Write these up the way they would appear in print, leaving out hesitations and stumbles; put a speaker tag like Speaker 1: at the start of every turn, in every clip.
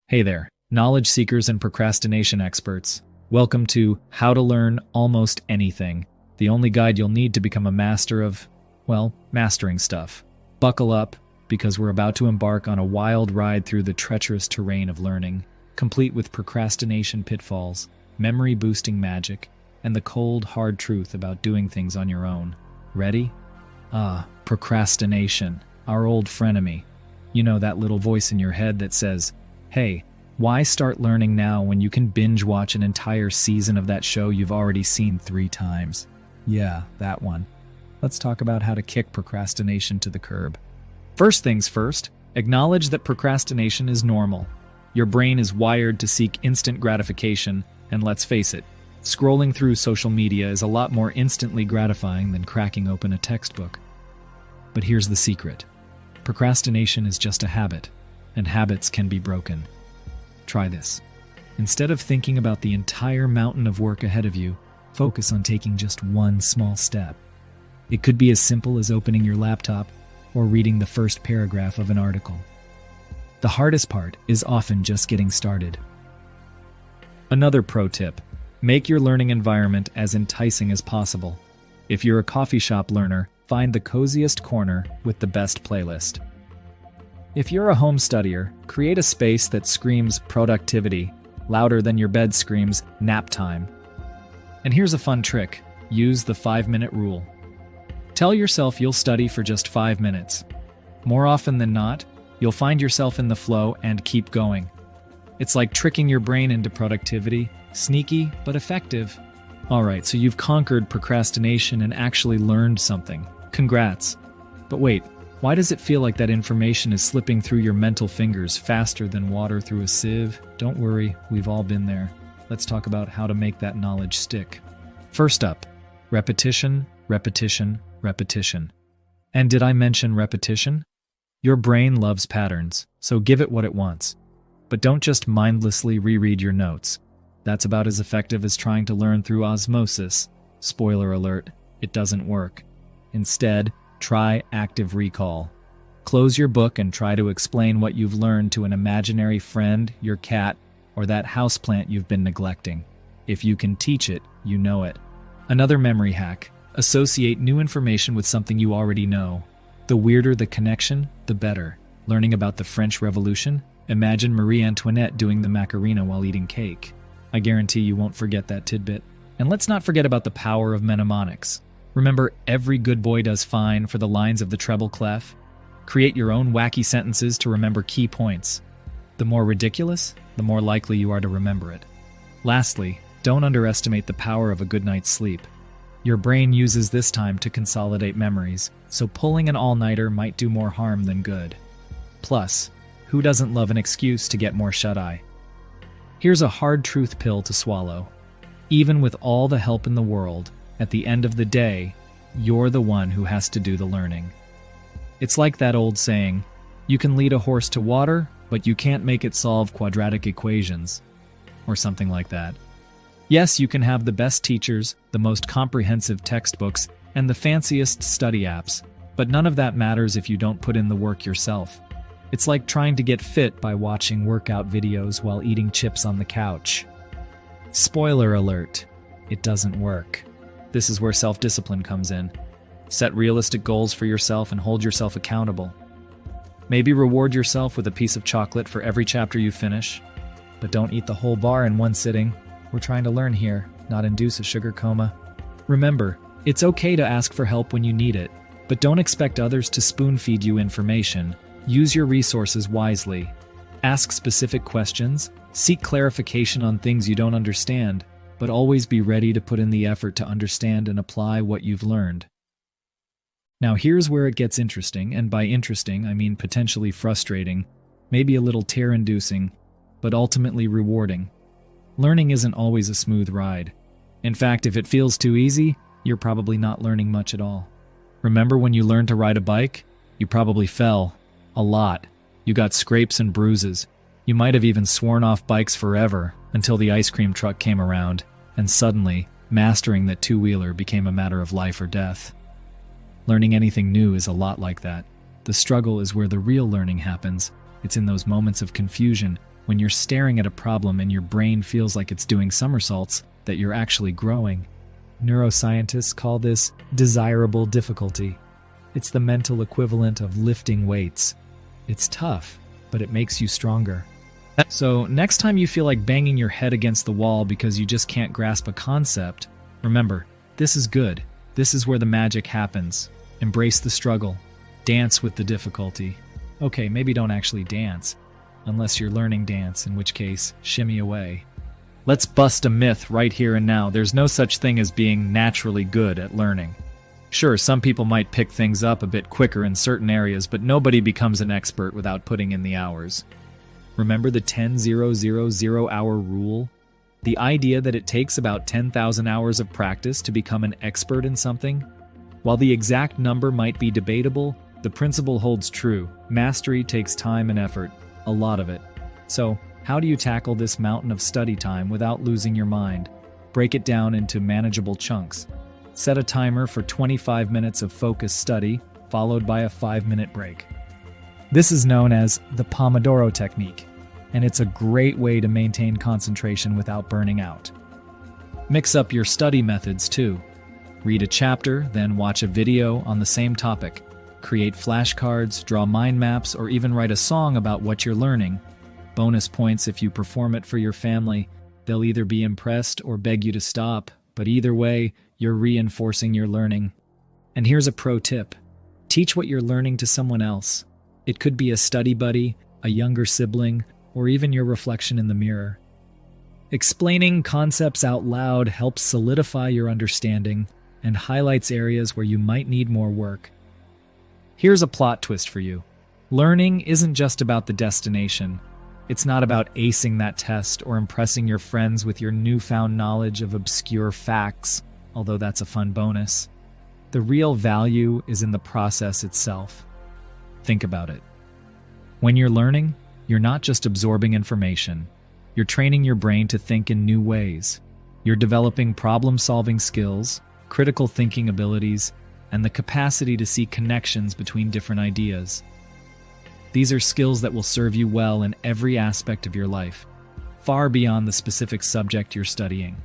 Speaker 1: Hey there, knowledge seekers and procrastination experts. Welcome to How to Learn Almost Anything, the only guide you'll need to become a master of, mastering stuff. Buckle up, because we're about to embark on a wild ride through the treacherous terrain of learning, complete with procrastination pitfalls, memory-boosting magic, and the cold, hard truth about doing things on your own. Ready? Procrastination, our old frenemy. You know, that little voice in your head that says, hey, why start learning now when you can binge watch an entire season of that show you've already seen 3 times? Yeah, that one. Let's talk about how to kick procrastination to the curb. First things first, acknowledge that procrastination is normal. Your brain is wired to seek instant gratification, and let's face it, scrolling through social media is a lot more instantly gratifying than cracking open a textbook. But here's the secret. Procrastination is just a habit, and habits can be broken. Try this. Instead of thinking about the entire mountain of work ahead of you, focus on taking just one small step. It could be as simple as opening your laptop or reading the first paragraph of an article. The hardest part is often just getting started. Another pro tip: make your learning environment as enticing as possible. If you're a coffee shop learner, find the coziest corner with the best playlist. If you're a home studier, create a space that screams productivity, louder than your bed screams nap time. And here's a fun trick: use the 5-minute rule. Tell yourself you'll study for just 5 minutes. More often than not, you'll find yourself in the flow and keep going. It's like tricking your brain into productivity, sneaky but effective. Alright, so you've conquered procrastination and actually learned something. Congrats. But wait, why does it feel like that information is slipping through your mental fingers faster than water through a sieve? Don't worry, we've all been there. Let's talk about how to make that knowledge stick. First up, repetition, repetition, repetition. And did I mention repetition? Your brain loves patterns, so give it what it wants. But don't just mindlessly reread your notes. That's about as effective as trying to learn through osmosis. Spoiler alert, it doesn't work. Instead, try active recall. Close your book and try to explain what you've learned to an imaginary friend, your cat, or that houseplant you've been neglecting. If you can teach it, you know it. Another memory hack: associate new information with something you already know. The weirder the connection, the better. Learning about the French Revolution? Imagine Marie Antoinette doing the Macarena while eating cake. I guarantee you won't forget that tidbit. And let's not forget about the power of mnemonics. Remember, every good boy does fine for the lines of the treble clef. Create your own wacky sentences to remember key points. The more ridiculous, the more likely you are to remember it. Lastly, don't underestimate the power of a good night's sleep. Your brain uses this time to consolidate memories, so pulling an all-nighter might do more harm than good. Plus, who doesn't love an excuse to get more shut-eye? Here's a hard truth pill to swallow. Even with all the help in the world, at the end of the day, you're the one who has to do the learning. It's like that old saying, you can lead a horse to water, but you can't make it solve quadratic equations, or something like that. Yes, you can have the best teachers, the most comprehensive textbooks, and the fanciest study apps, but none of that matters if you don't put in the work yourself. It's like trying to get fit by watching workout videos while eating chips on the couch. Spoiler alert, it doesn't work. This is where self-discipline comes in. Set realistic goals for yourself and hold yourself accountable. Maybe reward yourself with a piece of chocolate for every chapter you finish. But don't eat the whole bar in one sitting. We're trying to learn here, not induce a sugar coma. Remember, it's okay to ask for help when you need it, but don't expect others to spoon-feed you information. Use your resources wisely. Ask specific questions, seek clarification on things you don't understand, but always be ready to put in the effort to understand and apply what you've learned. Now here's where it gets interesting, and by interesting, I mean potentially frustrating, maybe a little tear-inducing, but ultimately rewarding. Learning isn't always a smooth ride. In fact, if it feels too easy, you're probably not learning much at all. Remember when you learned to ride a bike? You probably fell. A lot. You got scrapes and bruises. You might have even sworn off bikes forever until the ice cream truck came around, and suddenly, mastering that two-wheeler became a matter of life or death. Learning anything new is a lot like that. The struggle is where the real learning happens. It's in those moments of confusion, when you're staring at a problem and your brain feels like it's doing somersaults, that you're actually growing. Neuroscientists call this desirable difficulty. It's the mental equivalent of lifting weights. It's tough, but it makes you stronger. So next time you feel like banging your head against the wall because you just can't grasp a concept, remember, this is good. This is where the magic happens. Embrace the struggle. Dance with the difficulty. Okay, maybe don't actually dance, unless you're learning dance, in which case, shimmy away. Let's bust a myth right here and now. There's no such thing as being naturally good at learning. Sure, some people might pick things up a bit quicker in certain areas, but nobody becomes an expert without putting in the hours. Remember the 10,000 hour rule? The idea that it takes about 10,000 hours of practice to become an expert in something? While the exact number might be debatable, the principle holds true. Mastery takes time and effort, a lot of it. So, how do you tackle this mountain of study time without losing your mind? Break it down into manageable chunks. Set a timer for 25 minutes of focused study, followed by a 5-minute break. This is known as the Pomodoro technique, and it's a great way to maintain concentration without burning out. Mix up your study methods too. Read a chapter, then watch a video on the same topic. Create flashcards, draw mind maps, or even write a song about what you're learning. Bonus points if you perform it for your family. They'll either be impressed or beg you to stop, but either way, you're reinforcing your learning. And here's a pro tip. Teach what you're learning to someone else. It could be a study buddy, a younger sibling, or even your reflection in the mirror. Explaining concepts out loud helps solidify your understanding and highlights areas where you might need more work. Here's a plot twist for you. Learning isn't just about the destination. It's not about acing that test or impressing your friends with your newfound knowledge of obscure facts, although that's a fun bonus. The real value is in the process itself. Think about it. When you're learning, you're not just absorbing information. You're training your brain to think in new ways. You're developing problem-solving skills, critical thinking abilities, and the capacity to see connections between different ideas. These are skills that will serve you well in every aspect of your life, far beyond the specific subject you're studying.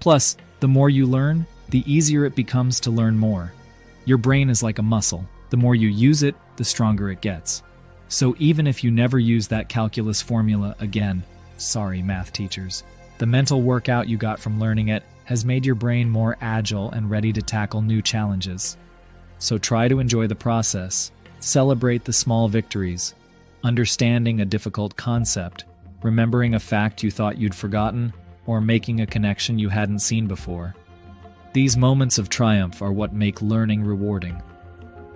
Speaker 1: Plus, the more you learn, the easier it becomes to learn more. Your brain is like a muscle. The more you use it, the stronger it gets. So even if you never use that calculus formula again, sorry math teachers, the mental workout you got from learning it has made your brain more agile and ready to tackle new challenges. So try to enjoy the process. Celebrate the small victories. Understanding a difficult concept, remembering a fact you thought you'd forgotten, or making a connection you hadn't seen before. These moments of triumph are what make learning rewarding.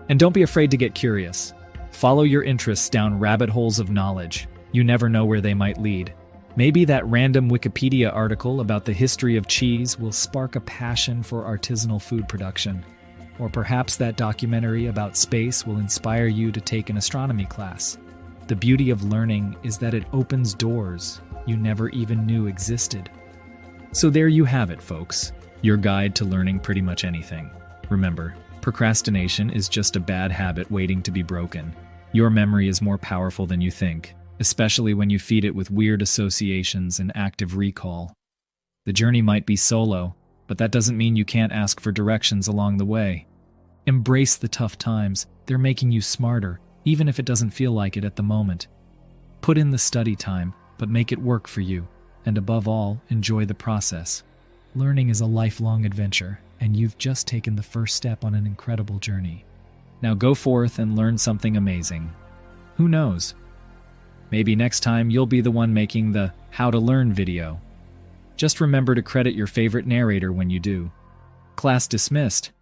Speaker 1: And don't be afraid to get curious. Follow your interests down rabbit holes of knowledge. You never know where they might lead. Maybe that random Wikipedia article about the history of cheese will spark a passion for artisanal food production. Or perhaps that documentary about space will inspire you to take an astronomy class. The beauty of learning is that it opens doors you never even knew existed. So there you have it, folks. Your guide to learning pretty much anything. Remember, procrastination is just a bad habit waiting to be broken. Your memory is more powerful than you think, especially when you feed it with weird associations and active recall. The journey might be solo, but that doesn't mean you can't ask for directions along the way. Embrace the tough times. They're making you smarter, even if it doesn't feel like it at the moment. Put in the study time, but make it work for you. And above all, enjoy the process. Learning is a lifelong adventure, and you've just taken the first step on an incredible journey. Now go forth and learn something amazing. Who knows? Maybe next time you'll be the one making the How to Learn video. Just remember to credit your favorite narrator when you do. Class dismissed.